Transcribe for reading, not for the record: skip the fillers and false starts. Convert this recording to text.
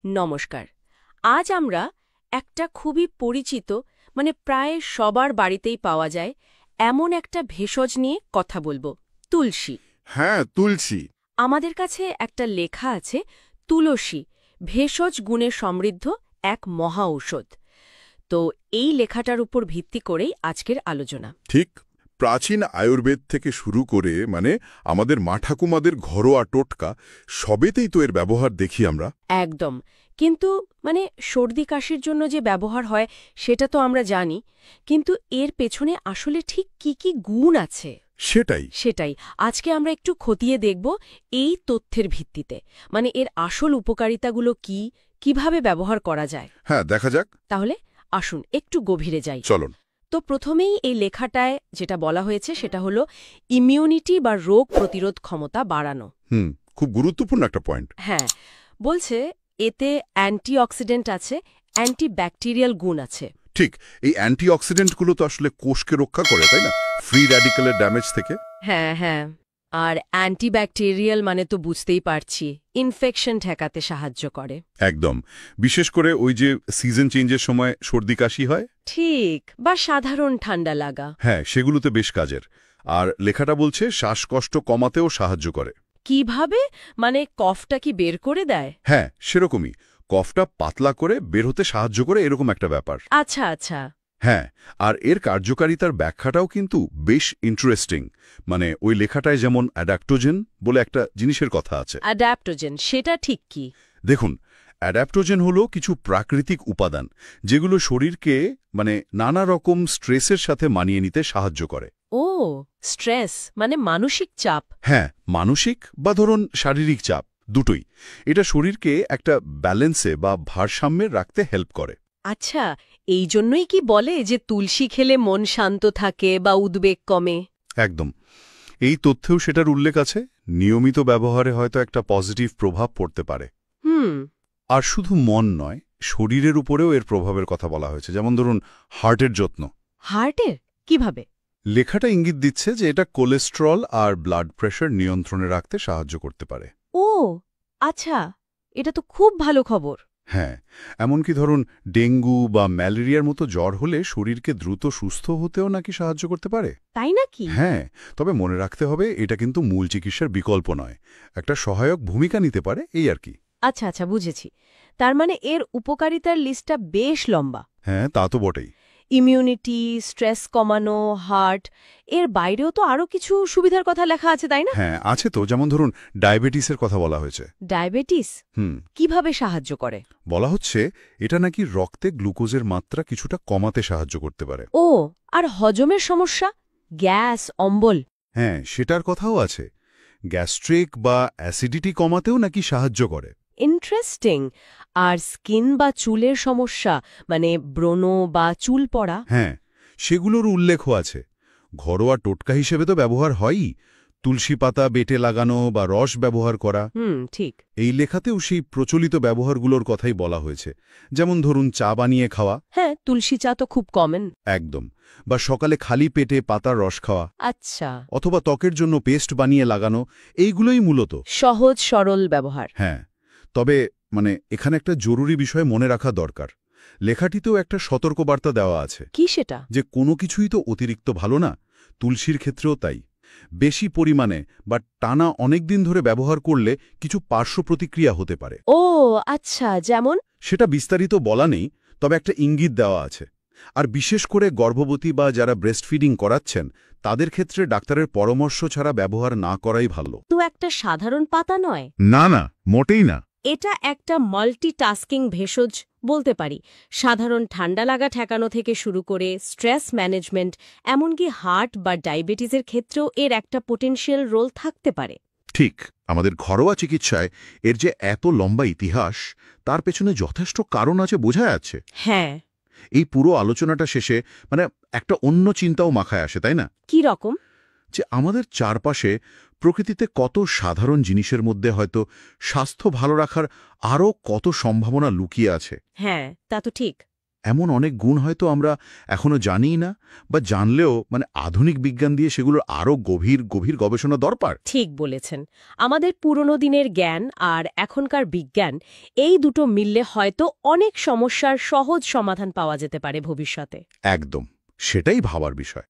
নমস্কার। আজ আমরা একটা খুবই পরিচিত প্রায় সবার বাড়িতেই পাওয়া যায় এমন একটা ভেষজ নিয়ে কথা বলবো, তুলসী। হ্যাঁ, তুলসী। আমাদের কাছে একটা লেখা আছে, তুলসী ভেষজ গুণে সমৃদ্ধ এক মহা ঔষধ। তো এই লেখাটার উপর ভিত্তি করেই আজকের আলোচনা। ঠিক। প্রাচীন আয়ুর্বেদ থেকে শুরু করে আমাদের মা ঠাকুমাদের ঘরোয়া টোটকা সবেতেই তো এর ব্যবহার দেখি আমরা। একদম। কিন্তু সর্দি কাশির জন্য যে ব্যবহার হয় সেটা তো আমরা জানি, কিন্তু এর পেছনে আসলে ঠিক কি কি গুণ আছে সেটাই আজকে আমরা একটু খতিয়ে দেখব এই তথ্যের ভিত্তিতে। এর আসল উপকারিতাগুলো কি, কিভাবে ব্যবহার করা যায়। হ্যাঁ, দেখা যাক। তাহলে আসুন একটু গভীরে যাই। চলুন। তো প্রথমেই এই লেখাটায় যেটা বলা হয়েছে সেটা হলো ইমিউনিটি বা রোগ প্রতিরোধ ক্ষমতা বাড়ানো। খুব গুরুত্বপূর্ণ একটা পয়েন্ট। হ্যাঁ, বলছে এতে অ্যান্টিঅক্সিডেন্ট আছে, অ্যান্টিব্যাকটেরিয়াল গুণ আছে। ঠিক। এই অ্যান্টিঅক্সিডেন্টগুলো তো আসলে কোষকে রক্ষা করে, তাই না, ফ্রি র্যাডিক্যালের ড্যামেজ থেকে। হ্যাঁ, আর অ্যান্টিব্যাকটেরিয়াল তো বুঝতেই পারছি, ইনফেকশন ঠেকাতে সাহায্য করে। একদম। বিশেষ করে ওই যে সিজন চেঞ্জের সময় সর্দি কাশি হয়, ঠিক, বা সাধারণ ঠান্ডা লাগা। হ্যাঁ, সেগুলোতে বেশ কাজের। আর লেখাটা বলছে শ্বাসকষ্ট কমাতেও সাহায্য করে। কিভাবে? কফটা কি বের করে দেয়? হ্যাঁ, সেরকমই। কফটা পাতলা করে বের হতে সাহায্য করে, এরকম একটা ব্যাপার। আচ্ছা। হ্যাঁ, আর এর কার্যকারিতার ব্যাখ্যাটাও কিন্তু বেশ ইন্টারেস্টিং। ওই লেখাটায় যেমন অ্যাডাপ্টোজেন বলে একটা জিনিসের কথা আছে। অ্যাডাপ্টোজেন সেটা ঠিক কি? দেখুন, অ্যাডাপ্টোজেন হলো কিছু প্রাকৃতিক উপাদান যেগুলো শরীরকে নানা রকম স্ট্রেসের সাথে মানিয়ে নিতে সাহায্য করে। ও, স্ট্রেস মানসিক চাপ। হ্যাঁ, মানসিক বা ধরুন শারীরিক চাপ, দুটোই। এটা শরীরকে একটা ব্যালেন্সে বা ভারসাম্যে রাখতে হেল্প করে। আচ্ছা, এই জন্যই কি বলে যে তুলসী খেলে মন শান্ত থাকে বা উদ্বেগ কমে? একদম। এই তথ্যেও সেটার উল্লেখ আছে। নিয়মিত ব্যবহারে হয়তো একটা পজিটিভ প্রভাব পড়তে পারে। আর শুধু মন নয়, শরীরের উপরেও এর প্রভাবের কথা বলা হয়েছে। যেমন ধরুন, হার্টের যত্ন। হার্টের কিভাবে? লেখাটা ইঙ্গিত দিচ্ছে যে এটা কোলেস্টেরল আর ব্লাড প্রেশার নিয়ন্ত্রণে রাখতে সাহায্য করতে পারে। ও আচ্ছা, এটা তো খুব ভালো খবর। হ্যাঁ, এমনকি ধরুন ডেঙ্গু বা ম্যালেরিয়ার মতো জ্বর হলে শরীরকে দ্রুত সুস্থ হতেও নাকি সাহায্য করতে পারে। তাই নাকি? হ্যাঁ, তবে মনে রাখতে হবে এটা কিন্তু মূল চিকিৎসার বিকল্প নয়, একটা সহায়ক ভূমিকা নিতে পারে, এই আর কি। আচ্ছা, বুঝেছি। তার এর উপকারিতার লিস্টটা বেশ লম্বা। হ্যাঁ, তা তো বটেই। ইমিউনিটি, স্ট্রেস কমানো, হার্ট, এর বাইরেও তো আরও কিছু সুবিধার কথা লেখা আছে, তাই না? হ্যাঁ, আছে তো। যেমন ধরুন, ডায়াবেটিসের কথা বলা হয়েছে। ডায়াবেটিস কিভাবে সাহায্য করে? বলা হচ্ছে এটা নাকি রক্তে গ্লুকোজের মাত্রা কিছুটা কমাতে সাহায্য করতে পারে। ও, আর হজমের সমস্যা, গ্যাস, অম্বল? হ্যাঁ, সেটার কথাও আছে। গ্যাস্ট্রিক বা অ্যাসিডিটি কমাতেও নাকি সাহায্য করে। ইন্টারেস্টিং। আর স্কিন বা চুলের সমস্যা, ব্রণ বা চুল পড়া? হ্যাঁ, সেগুলোর উল্লেখও আছে। ঘরোয়া টোটকা হিসেবে তো ব্যবহার হয়ই। তুলসী পাতা বেটে লাগানো বা রস ব্যবহার করা। ঠিক। এই লেখাতেও সেই প্রচলিত ব্যবহারগুলোর কথাই বলা হয়েছে। যেমন ধরুন, চা বানিয়ে খাওয়া। হ্যাঁ, তুলসী চা তো খুব কমন। একদম। বা সকালে খালি পেটে পাতার রস খাওয়া। আচ্ছা। অথবা ত্বকের জন্য পেস্ট বানিয়ে লাগানো, এইগুলোই মূলত সহজ সরল ব্যবহার। হ্যাঁ, তবে এখানে একটা জরুরি বিষয় মনে রাখা দরকার। লেখাটিতেও একটা সতর্কবার্তা দেওয়া আছে। কি সেটা? যে কোনো কিছুই তো অতিরিক্ত ভালো না। তুলসীর ক্ষেত্রেও তাই। বেশি পরিমাণে বা টানা অনেকদিন ধরে ব্যবহার করলে কিছু পার্শ্ব প্রতিক্রিয়া হতে পারে। ও আচ্ছা, যেমন? সেটা বিস্তারিত বলা নেই, তবে একটা ইঙ্গিত দেওয়া আছে। আর বিশেষ করে গর্ভবতী বা যারা ব্রেস্ট ফিডিং করাচ্ছেন তাদের ক্ষেত্রে ডাক্তারের পরামর্শ ছাড়া ব্যবহার না করাই ভালো। তো একটা সাধারণ পাতা নয়? না, মোটেই না। এটা একটা মাল্টিটাস্কিং ভেষজ বলতে পারি। সাধারণ ঠান্ডা লাগা ঠেকানো থেকে শুরু করে স্ট্রেস ম্যানেজমেন্ট, এমনকি হার্ট বা ডায়াবেটিসের ক্ষেত্রেও এর একটা পোটেনশিয়াল রোল থাকতে পারে। ঠিক। আমাদের ঘরোয়া চিকিৎসায় এর যে এত লম্বা ইতিহাস, তার পেছনে যথেষ্ট কারণ আছে, বোঝা যাচ্ছে। হ্যাঁ। এই পুরো আলোচনাটা শেষে একটা অন্য চিন্তাও মাথায় আসে, তাই না? কি রকম? যে আমাদের চারপাশে প্রকৃতিতে কত সাধারণ জিনিসের মধ্যে হয়তো স্বাস্থ্য ভালো রাখার আরও কত সম্ভাবনা লুকিয়ে আছে। হ্যাঁ, তা তো ঠিক। এমন অনেক গুণ হয়তো আমরা এখনো জানিই না, বা জানলেও আধুনিক বিজ্ঞান দিয়ে সেগুলোর আরও গভীর গভীর গবেষণা দরকার। ঠিক বলেছেন। আমাদের পুরনো দিনের জ্ঞান আর এখনকার বিজ্ঞান, এই দুটো মিললে হয়তো অনেক সমস্যার সহজ সমাধান পাওয়া যেতে পারে ভবিষ্যতে। একদম, সেটাই ভাবার বিষয়।